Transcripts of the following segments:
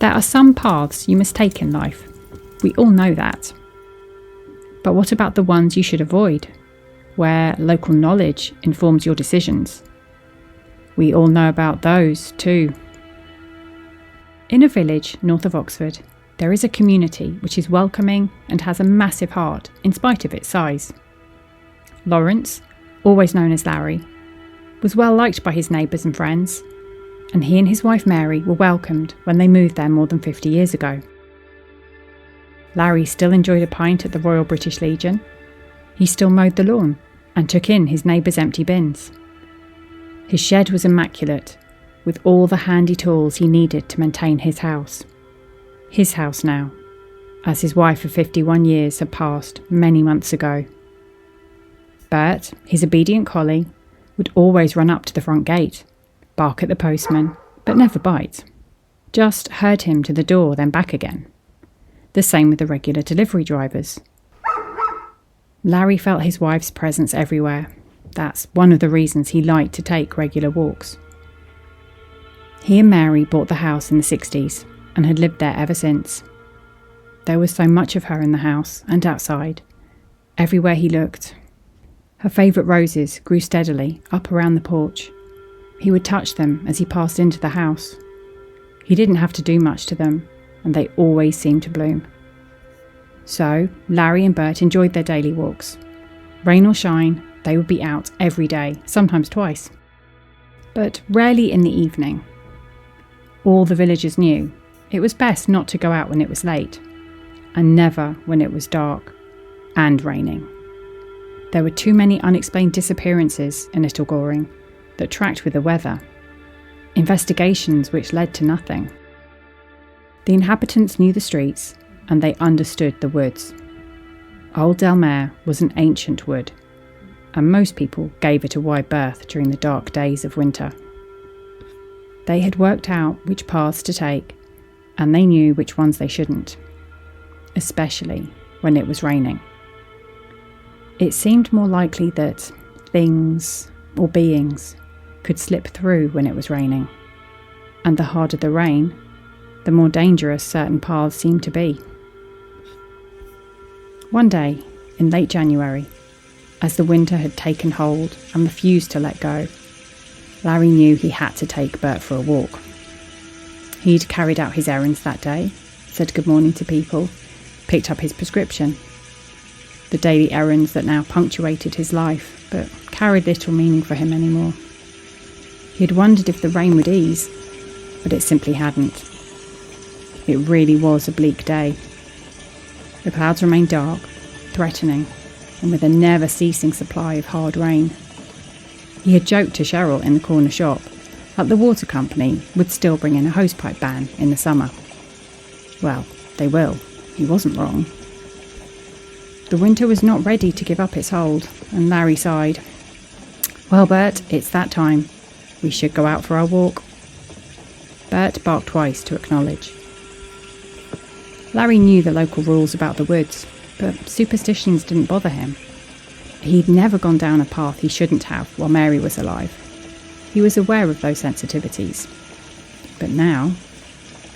There are some paths you must take in life. We all know that. But what about the ones you should avoid, where local knowledge informs your decisions? We all know about those too. In a village north of Oxford, there is a community which is welcoming and has a massive heart in spite of its size. Lawrence, always known as Larry, was well liked by his neighbours and friends, and he and his wife Mary were welcomed when they moved there more than 50 years ago. Larry still enjoyed a pint at the Royal British Legion. He still mowed the lawn and took in his neighbours' empty bins. His shed was immaculate, with all the handy tools he needed to maintain his house. His house now, as his wife of 51 years had passed many months ago. Bert, his obedient collie, would always run up to the front gate, bark at the postman, but never bite. Just herd him to the door, then back again. The same with the regular delivery drivers. Larry felt his wife's presence everywhere. That's one of the reasons he liked to take regular walks. He and Mary bought the house in the 60s and had lived there ever since. There was so much of her in the house and outside, everywhere he looked. Her favourite roses grew steadily up around the porch. He would touch them as he passed into the house. He didn't have to do much to them, and they always seemed to bloom. So, Larry and Bert enjoyed their daily walks. Rain or shine, they would be out every day, sometimes twice. But rarely in the evening. All the villagers knew it was best not to go out when it was late, and never when it was dark and raining. There were too many unexplained disappearances in Little Goring that tracked with the weather, investigations which led to nothing. The inhabitants knew the streets and they understood the woods. Old Delmare was an ancient wood, and most people gave it a wide berth during the dark days of winter. They had worked out which paths to take, and they knew which ones they shouldn't, especially when it was raining. It seemed more likely that things or beings could slip through when it was raining, and the harder the rain, the more dangerous certain paths seemed to be. One day, in late January, as the winter had taken hold and refused to let go, Larry knew he had to take Bert for a walk. He'd carried out his errands that day, said good morning to people, picked up his prescription. The daily errands that now punctuated his life, but carried little meaning for him anymore. He had wondered if the rain would ease, but it simply hadn't. It really was a bleak day. The clouds remained dark, threatening, and with a never-ceasing supply of hard rain. He had joked to Cheryl in the corner shop that the water company would still bring in a hosepipe ban in the summer. Well, they will. He wasn't wrong. The winter was not ready to give up its hold, and Larry sighed. "Well, Bert, it's that time. We should go out for our walk." Bert barked twice to acknowledge. Larry knew the local rules about the woods, but superstitions didn't bother him. He'd never gone down a path he shouldn't have while Mary was alive. He was aware of those sensitivities. But now,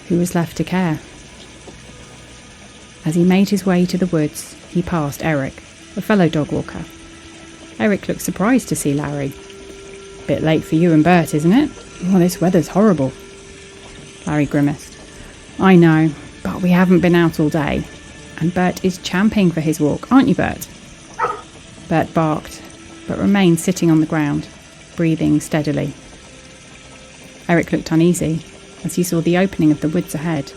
who was left to care? As he made his way to the woods, he passed Eric, a fellow dog walker. Eric looked surprised to see Larry. "Bit late for you and Bert, isn't it? Oh, this weather's horrible." Larry grimaced. "I know, but we haven't been out all day, and Bert is champing for his walk, aren't you, Bert?" Bert barked, but remained sitting on the ground, breathing steadily. Eric looked uneasy as he saw the opening of the woods ahead.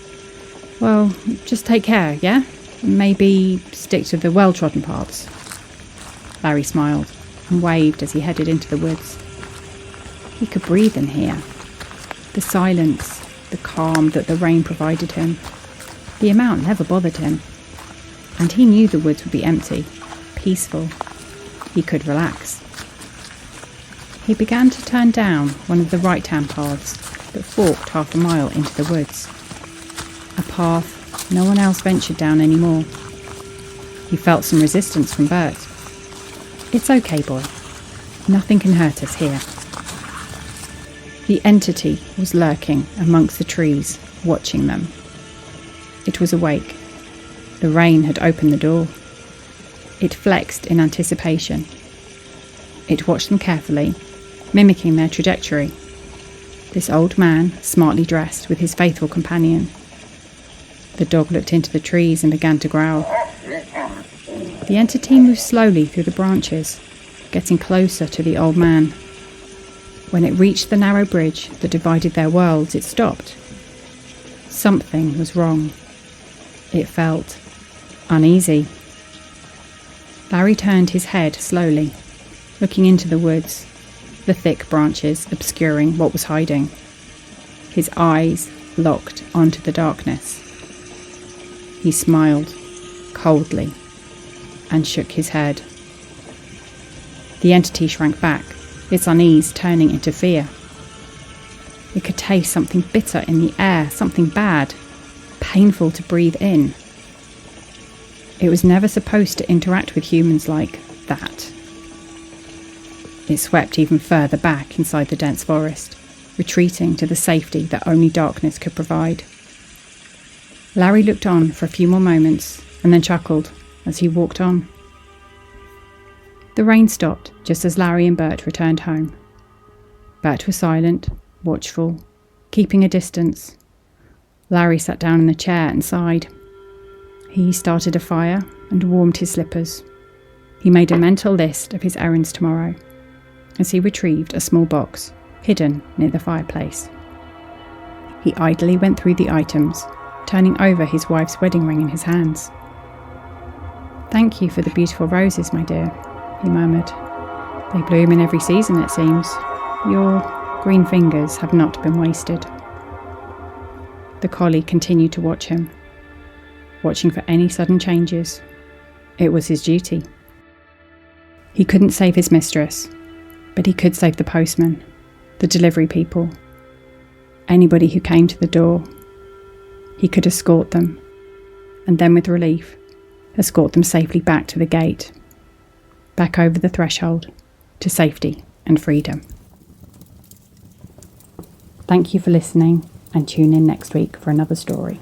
"Well, just take care, yeah? Maybe stick to the well-trodden paths." Larry smiled and waved as he headed into the woods. He could breathe in here. The silence, the calm that the rain provided him. The amount never bothered him. And he knew the woods would be empty, peaceful. He could relax. He began to turn down one of the right-hand paths that forked half a mile into the woods. A path no one else ventured down anymore. He felt some resistance from Bert. "It's okay, boy. Nothing can hurt us here." The entity was lurking amongst the trees, watching them. It was awake. The rain had opened the door. It flexed in anticipation. It watched them carefully, mimicking their trajectory. This old man, smartly dressed, with his faithful companion. The dog looked into the trees and began to growl. The entity moved slowly through the branches, getting closer to the old man. When it reached the narrow bridge that divided their worlds, it stopped. Something was wrong. It felt uneasy. Larry turned his head slowly, looking into the woods, the thick branches obscuring what was hiding. His eyes locked onto the darkness. He smiled coldly and shook his head. The entity shrank back, its unease turning into fear. It could taste something bitter in the air, something bad, painful to breathe in. It was never supposed to interact with humans like that. It swept even further back inside the dense forest, retreating to the safety that only darkness could provide. Larry looked on for a few more moments and then chuckled as he walked on. The rain stopped just as Larry and Bert returned home. Bert was silent, watchful, keeping a distance. Larry sat down in a chair and sighed. He started a fire and warmed his slippers. He made a mental list of his errands tomorrow as he retrieved a small box hidden near the fireplace. He idly went through the items, turning over his wife's wedding ring in his hands. "Thank you for the beautiful roses, my dear," he murmured. "They bloom in every season, it seems. Your green fingers have not been wasted." The collie continued to watch him, watching for any sudden changes. It was his duty. He couldn't save his mistress, but he could save the postman, the delivery people, anybody who came to the door. He could escort them, and then with relief, escort them safely back to the gate, back over the threshold, to safety and freedom. Thank you for listening, and tune in next week for another story.